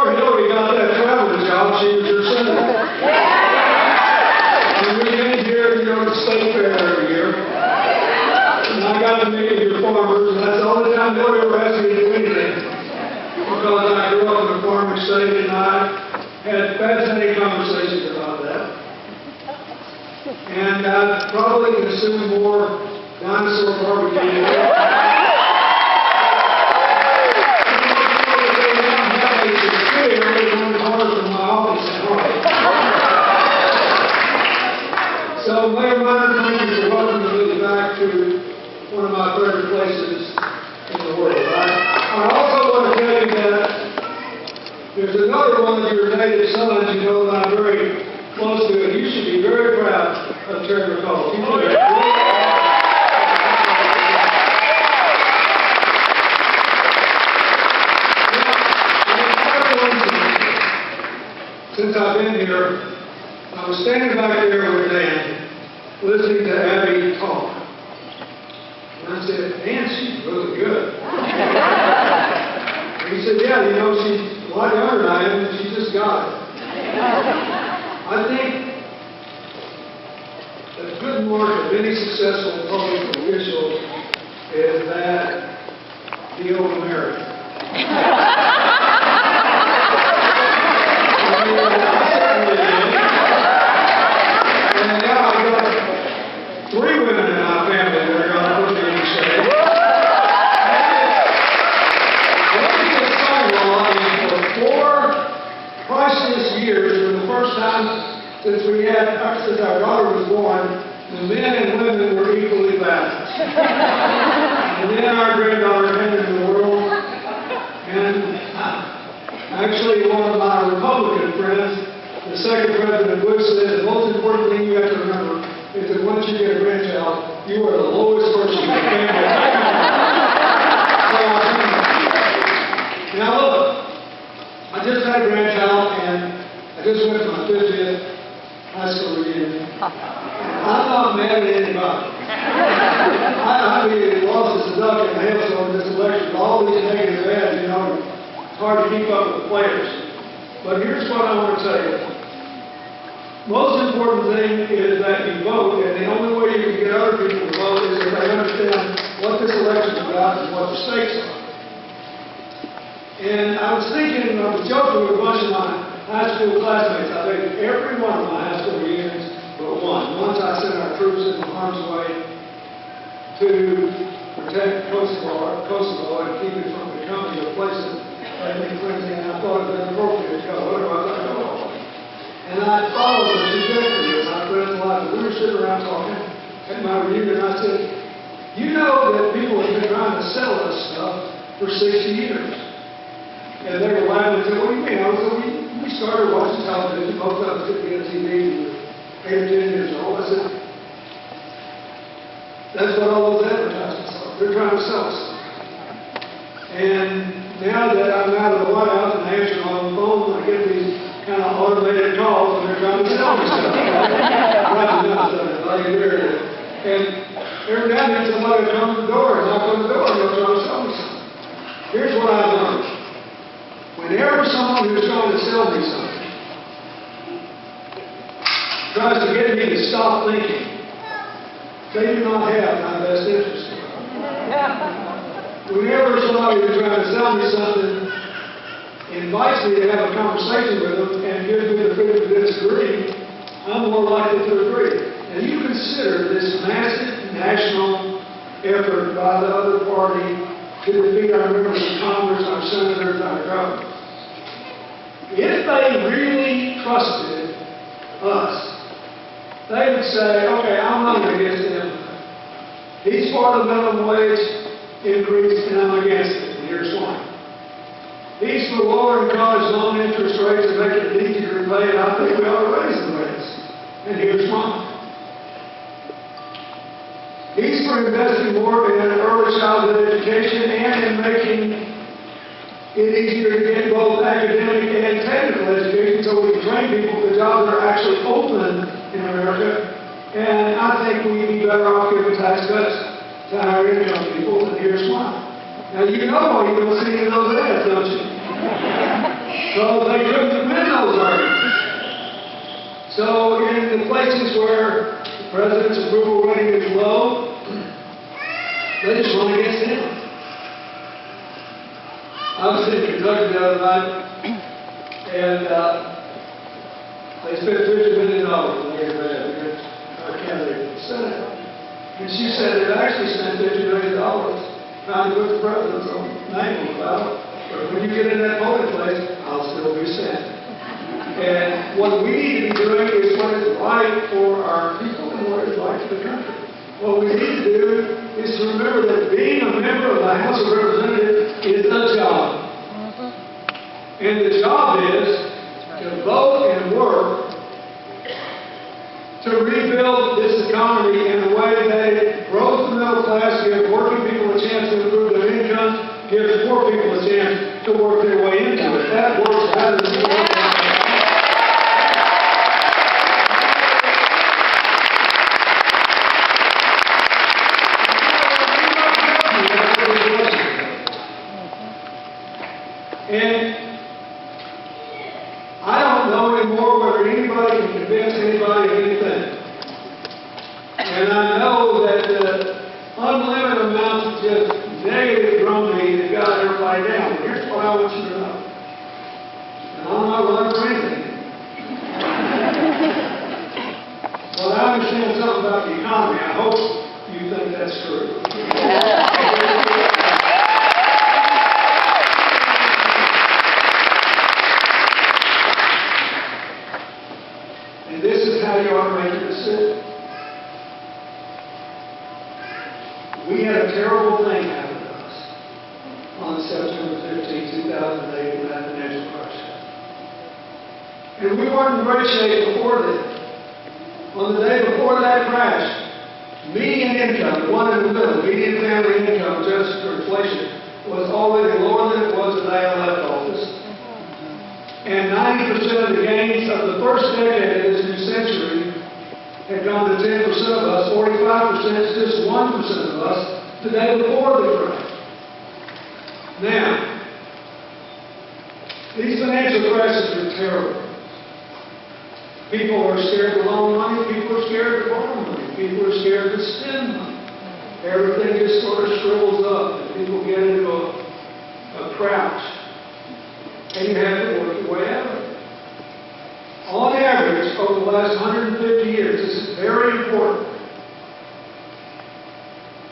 before Hillary got that traveling job, she was your senator. And we came here, you know, to the state fair every year. And I got to meet with your farmers, and that's the only time Hillary ever asked me to do anything. Because I grew up in a farming state, and I had fascinating conversations about that. And I probably consumed more dinosaur barbecue. So, Mayor Minor, thank you for welcoming me back to one of my favorite places in the world. I also want to tell you that there's another one of your native sons you know that I'm very close to, and you should be very proud of Terry McCall. Since I've been here, I was standing back there with Dan, listening to Abby talk. And I said, Dan, she's really good. And he said, yeah, you know, she's a lot younger than I am, and she just got it. I think a good mark of any successful public official is that he'll marry. And now I've got 3 women in my family that are going to put me in shape. Let me just tell you all, for 4 priceless years, for the first time since our daughter was born, the men and women were equally balanced. And then our granddaughter entered the world, and actually one of my Republican friends, the second President Bush, said the most important thing you have to remember is that once you get a grandchild, you are the lowest person in the family. Now look, I just had a grandchild, and I just went to my 50th high school reunion. I'm not mad at anybody. I mean, lost as a duck in a hailstorm in this election. All these negative ads, you know, it's hard to keep up with the players. But here's what I want to tell you. Most important thing is that you vote, and the only way you can get other people to vote is if they understand what this election is about and what the stakes are. And I was thinking, I was joking with a bunch of my high school classmates. I think every one of my high school reunions but one. Once I sent our troops into harm's way to protect Kosovo and keep it from becoming a place of ethnic cleansing, and I thought it was inappropriate to go. Otherwise, I'd go. And I followed the trajectory of my friends' lives. We were sitting around talking at my reunion, and I said, you know that people have been trying to sell us stuff for 60 years. And they were laughing and said, what do you mean? I said, we started watching television, both of us at the TV, 8 or 10 years old. I said, that's what all those advertisements are. They're trying to sell us. And now that I'm out of the White House and I answer my own phone, I get these kind of automated calls and they're trying to sell me stuff. And every now and then somebody will come to the door and knock on the door and they'll try to sell me something. Here's what I've learned. Whenever someone who's trying to sell me something tries to get me to stop thinking, they do not have my best interest. Whenever somebody who's trying to sell me something invites me to have a conversation with them and gives me the freedom to disagree, I'm more likely to agree. And you consider this massive national effort by the other party to defeat our members of Congress, our senators, our government. If they really trusted us, they would say, okay, I'm not against him. He's for the minimum wage increase, and I'm against it. And here's why. He's for lowering college loan interest rates and making it easier to repay, and I think we ought to raise the rates. And here's why. He's for investing more in early childhood education and in making it easier to get both academic and technical education so we can train people for jobs that are actually open in America. And I think we'd be better off giving tax cuts to higher income people, and here's why. Now you know why you don't see any of those ads, don't you? So they couldn't win those arguments. So in the places where the president's approval rating is low, they just run against him. I was in Kentucky the other night, and they spent $50 million on Lady Beth against our candidate for the Senate. And she said it actually spent $50 million trying to put the president's name on the ballot. But when you get in that voting place, I'll still be standing. And what we need to be doing is what is right for our people and what is right for the country. What we need to do is to remember that being a member of the House of Representatives is a job. And the job is to vote and work to rebuild this economy in a way that it grows the middle class, gives working people a chance to improve their incomes, gives poor people a chance to work their way into it. That works better than And I don't know anymore whether anybody can convince anybody of anything. And I know that the unlimited amounts of just negative drumbeat have got everybody down. But here's what I want you to know. And I'm not running for anything. But I understand something about the economy. I hope you think that's true. And this is how you ought to make your decision. We had a terrible thing happen to us on September 15, 2008, in that financial crisis. And we weren't in great shape before then. On the day before that crash, median income, the one in the middle, median family income, adjusted for inflation, was already lower than it was the day I left office. And 90% of the gains of the first decade of this new century had gone to 10% of us, 45% is just 1% of us the day before the crash. Now, these financial crashes are terrible. People are scared to loan money, people are scared to borrow money, people are scared to spend money. Everything just sort of shrivels up and people get into a crouch. And you have to work your way out of it. On average, over the last 150 years, this is very important.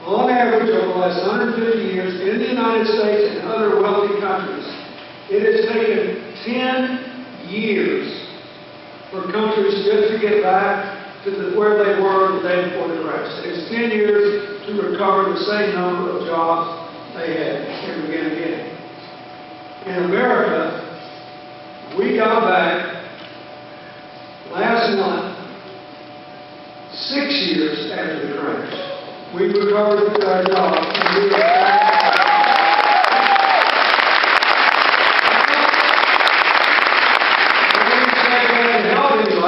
On average, over the last 150 years, in the United States and other wealthy countries, it has taken 10 years for countries just to get back to where they were the day before the crash. It is 10 years to recover the same number of jobs they had and begin again. In America, we got back last month, 6 years after the crash. We recovered our jobs and we were back.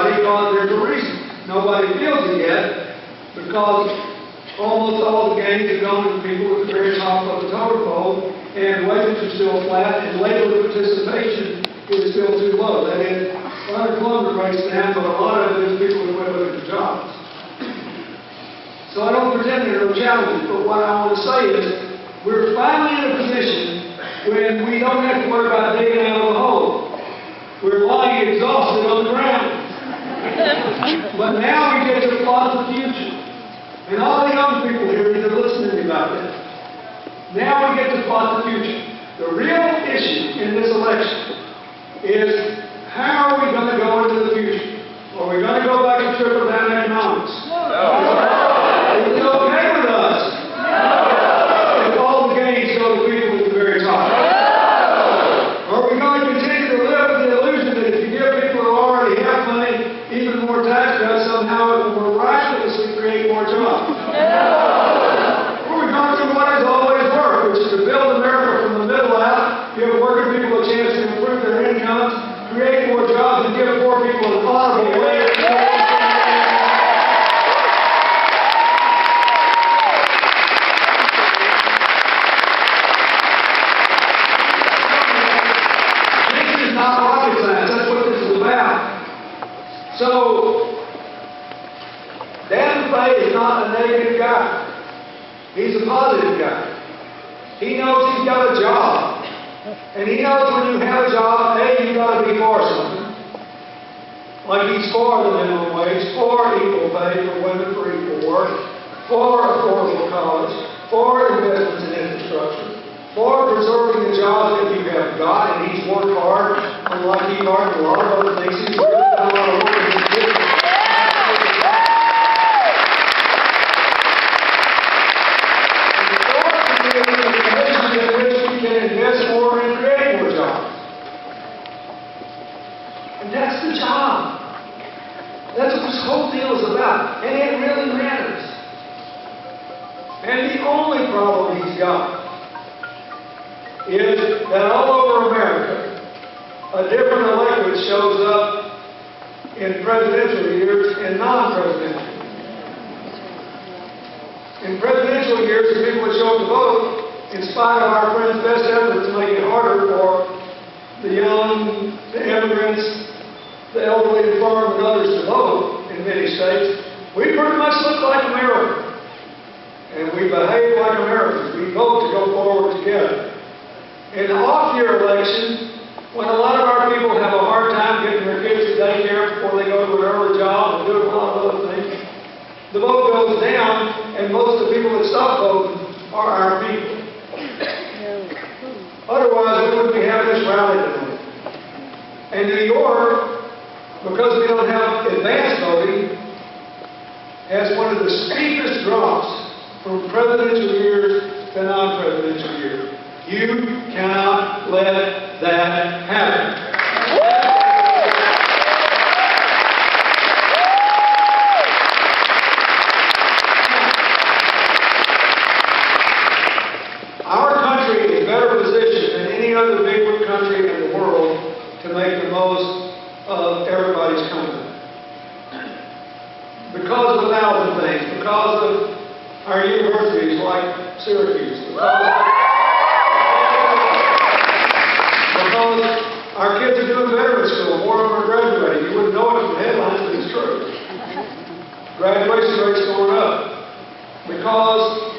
Because there's a reason. Nobody feels it yet because almost all the gains have gone to the people at the very top of the totem pole, and wages are still flat, and labor participation is still too low. That is, unemployment rate's down, but a lot of it is people who went looking for jobs. So I don't pretend there are no challenges, but what I want to say is we're finally in a position when we don't have to worry about digging out of the hole. We're lying exhausted on the ground. But now we get to plot the future. And all the young people here need to listen to me about that. Now we get to plot the future. The real issue in this election is how are we going to go into the future? Are we going to go back to trickle-down economics? No. Is it okay with us? No. If all the gains go to people at the very top? No. Are we going to continue to live with the illusion that if you give people who already have money even more tax cuts, somehow it will miraculously create more jobs? No. We're going to do what has always worked, which is to build America from the middle out, give working people a chance to improve their incomes, create more jobs, and give poor people an honorable way. This is not So, Dan Maffei is not a negative guy. He's a positive guy. He knows he's got a job. And he knows when you have a job, A, you've got to be for something. Like he's for the minimum wage, for equal pay for women for equal work, for affordable college, for investments in infrastructure, for preserving the jobs that you have got, and he's worked hard, unlike he hard and a lot of other things. He's really done a lot of work in his business. Invest more and create more jobs. And that's the job. That's what this whole deal is about. And it really matters. And the only problem he's got is that all over America, a different electorate shows up in presidential years and non-presidential. In presidential years, the people that show up to vote, in spite of our friends' best efforts to make it harder for the young, the immigrants, the elderly, infirm, and others to vote in many states, we pretty much look like America. And we behave like Americans. We vote to go forward together. In the off-year election, when a lot of our people have a hard time getting their kids to daycare before they go to an early job and doing a lot of other things, the vote goes down, and most of the people that stop voting are our people. Otherwise, we wouldn't be having this rally tonight. And New York, because we don't have advance voting, has one of the steepest drops from presidential years to non-presidential years. You cannot let that happen. Other big country in the world to make the most of everybody's company. Because of a thousand things. Because of our universities like Syracuse. Because our kids are doing better in school. More of them are graduating. You wouldn't know it from the headlines, but it's true. Graduation rates going up. Because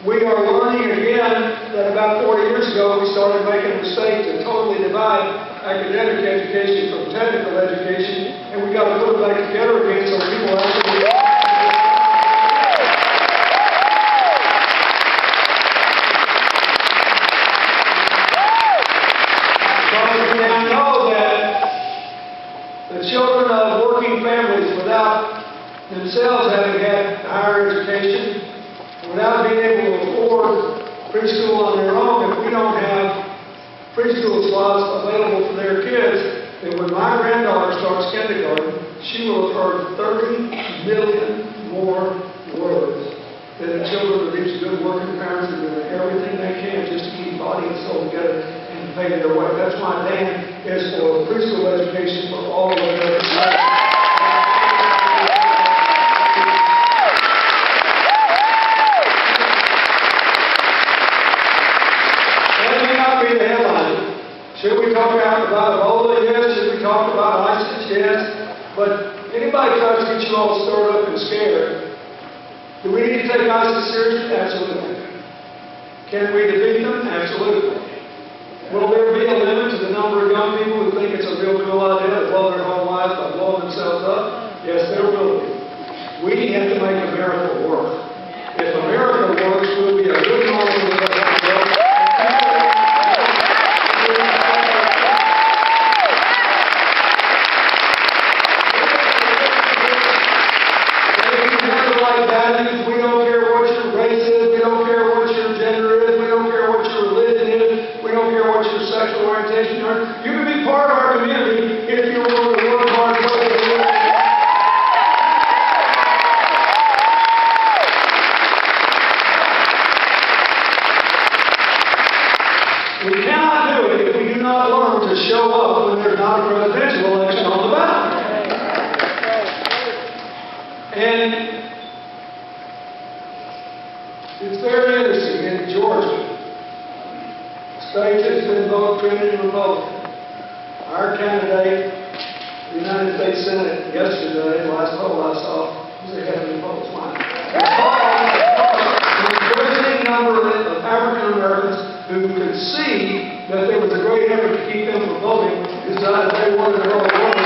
we are learning again that about 40 years ago we started making a mistake to totally divide academic education from technical education, and we got to put it back together again so people actually because we now know that the children of working families without themselves having had higher education, without being able to afford preschool on their own, if we don't have preschool slots available for their kids, then when my granddaughter starts kindergarten, she will have heard 30 million more words than the children of these good working parents are doing everything they can just to keep body and soul together and pay their way. That's why Dan is for preschool education for all of America. Should we talk about Ebola? Yes. Should we talk about ISIS? Yes. But anybody tries to get you all stirred up and scared, do we need to take ISIS seriously? Absolutely. Can we defeat them? Absolutely. Will there be a limit to the number of young people who think it's a real cool idea to blow their whole lives by blowing themselves up? Yes, there will be. We have to make America work. If America works, we'll be a good model for the rest of the world. We don't care what your race is, we don't care what your gender is, we don't care what your religion is, we don't care what your sexual orientation is. You can be part of our community if you're willing to work hard for it. We cannot do it if we do not learn to show up when there's not a presidential election on the ballot. And it's very interesting in Georgia, state that's been voted Trinity Republican. Our candidate, the United United States Senate yesterday, the last poll I saw, was a heavily opposed one. An increasing number of African Americans who could see that there was a great effort to keep them from voting decided they wanted to go to work.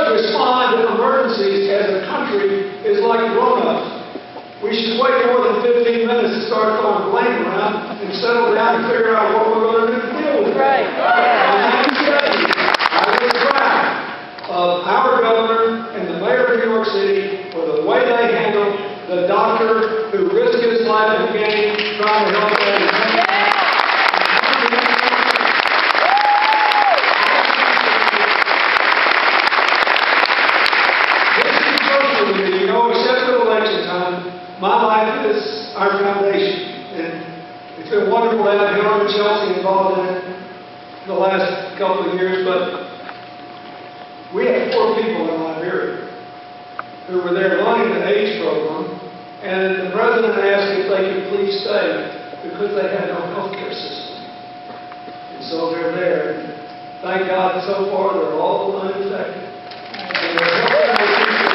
Respond to emergencies as a country is like grown-ups. We should wait more than 15 minutes to start throwing blame around and settle down and figure out what we're going to do to deal with it. Right. I was proud of our governor and the mayor of New York City for the way they handled the doctor who risked his life in game trying to help them. My life is our foundation, and it's been wonderful to have Hillary and Chelsea involved in it the last couple of years, but we had 4 people in Liberia who were there running the AIDS program, and the president asked if they could please stay because they had no health care system. And so they're there, and thank God so far they're all uninfected. And they're helping those people.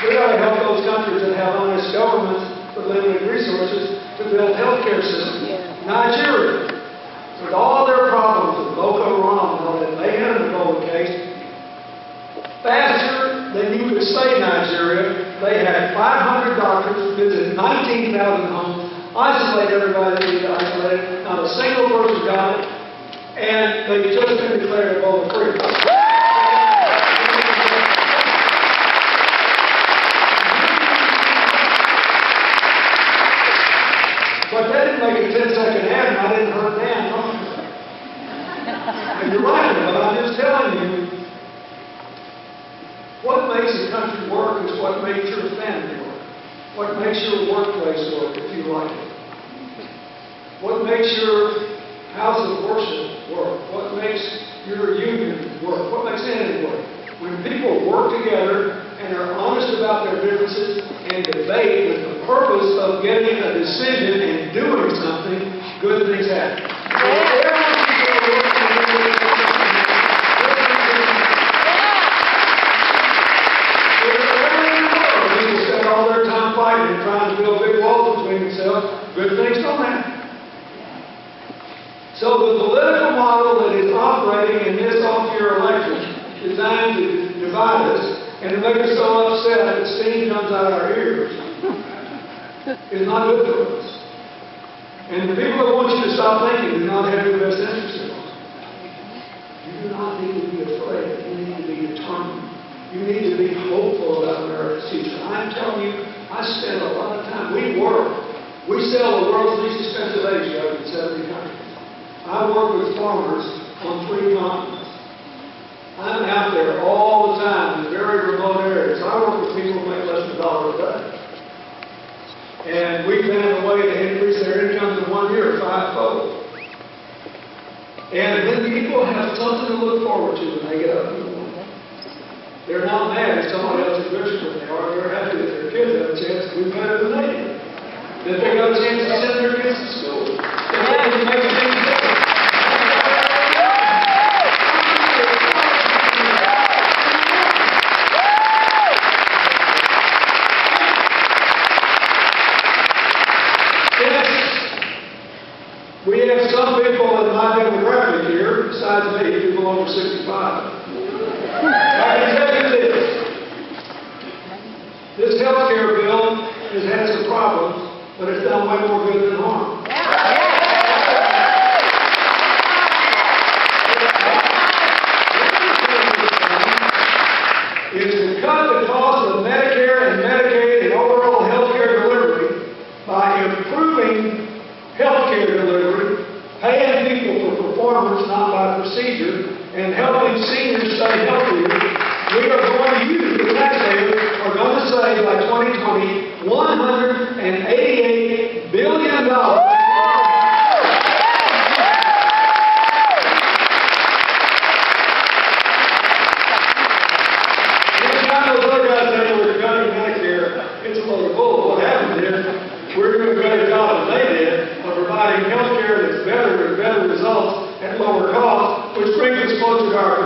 We got to help those countries that have honest governments with limited resources to build healthcare systems. Yeah. Nigeria, with all their problems with Boko Haram and all that, they had an Ebola case. Faster than you could say Nigeria, they had 500 doctors visit 19,000 homes, isolate everybody that needed isolated, not a single person got it, and they just been declared Ebola free. But that didn't make a 10-second ad, and I didn't hurt Dan talking about it. And you're right, but I'm just telling you, what makes a country work is what makes your family work. What makes your workplace work, if you like it. What makes your house of worship work. What makes your union work. What makes anything work. When people work together and are honest about their differences and debate with the purpose of getting a decision and doing something, good things happen. People spend all their time fighting and trying to build big walls between themselves, good things don't happen. So the political model that is operating in this off-year election designed to divide us and to make us so upset that steam comes out of our ears is not good for us. And the people that want you to stop thinking do not have your best interest in us. You do not need to be afraid. You need to be determined. You need to be hopeful about America's future. I'm telling you, I spend a lot of time. We work. We sell the world's least expensive eggs in 70 countries. I work with farmers on 3 continents. I'm out there all the time in very remote areas. I work with people who make less than $1 a day. And we've found a way to increase their incomes in 1 year 5-fold. And then people have something to look forward to when they get up in the morning. They're not mad if somebody else is richer than they are. They're happy that their kids have a chance to do better than they do. That they got a chance to send their kids to school. That they can make a big difference. We have some people in my demographic here, besides me, people over 65. I can tell you this health care bill has had some problems, but it's done way more good than harm. Is to cut the cost of Medicare and Medicaid and overall health care delivery by improving health care delivery, paying people for performance, not by procedure, and helping seniors stay healthier. We are going to use, the taxpayers are going to save by 2020 $188 billion.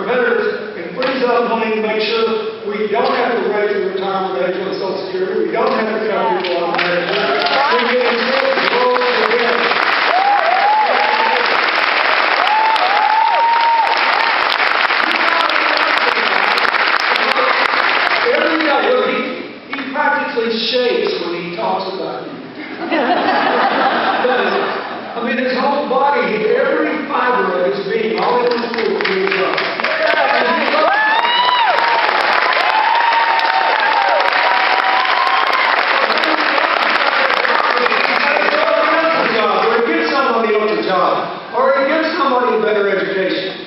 competitors and frees up money to make sure we don't have to raise the retirement age on Social Security. We don't have to cut people on Medicare. We get insurance to roll together. Every day, look, he practically shakes when he talks about you. I mean, his whole body, every fiber of his being, all in his food, moves up. Or he gets somebody else a job, or he gets somebody a better education.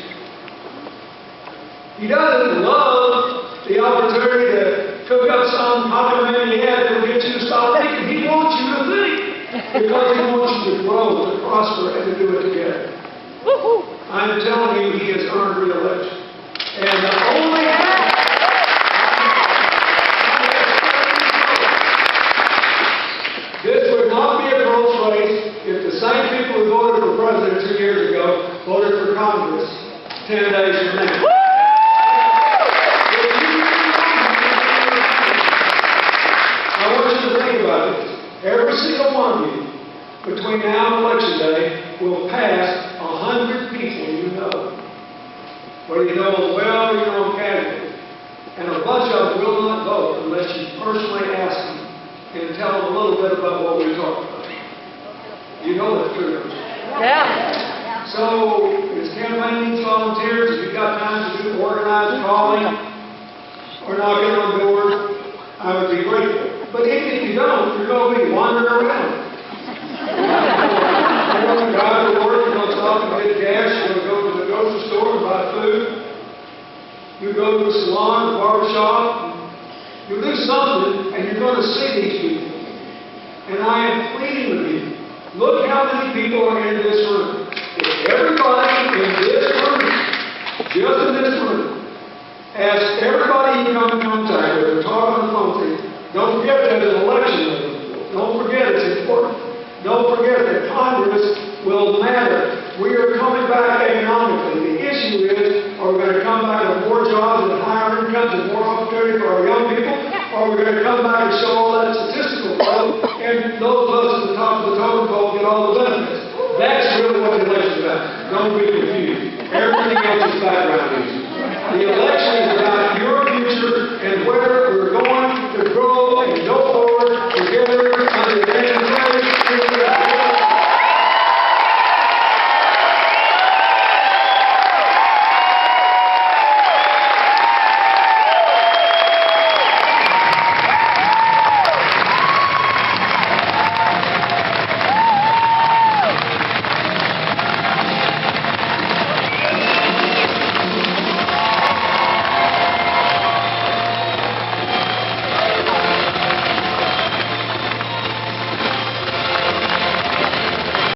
He doesn't love the opportunity to cook up some popular man he had that will get you to stop thinking. He wants you to think. Because he wants you to grow, to prosper, and to do it together. I'm telling you, he has earned re-election. And the only this would not be a close race if the same people who voted for president 2 years ago voted for Congress 10 days from now. I want you to think about this. Every single one of you, between now and Election Day, will pass 100 people you know. Whether you know them well or you know them casually. And a bunch of them will not vote unless you personally ask them and tell them a little bit about what we talked about. You know that's true. Yeah. So, it's campaign needs volunteers. If you've got time to do organized calling or knocking on doors, I would be grateful. But even if you don't, you're going to be wandering around. You're going to drive to work, you're going to stop and get gas, you're going to go to the grocery store and buy food. You go to the salon, the barber shop, you do something, and you're going to see these people. And I am pleading with you. Look how many people are in this room. If everybody in this room, just in this room, ask everybody you come in contact with or talk on the phone to, don't forget that an election. Don't forget it's important. Don't forget that Congress will matter. We are coming back economically. The issue is, are we going to come back with more jobs and higher incomes and more opportunity for our young people? Or are we going to come back and show all that statistical growth and those of us at the top of the totem pole get all the benefits? That's really what the election is about. Don't be confused. Everything else is background music. The election is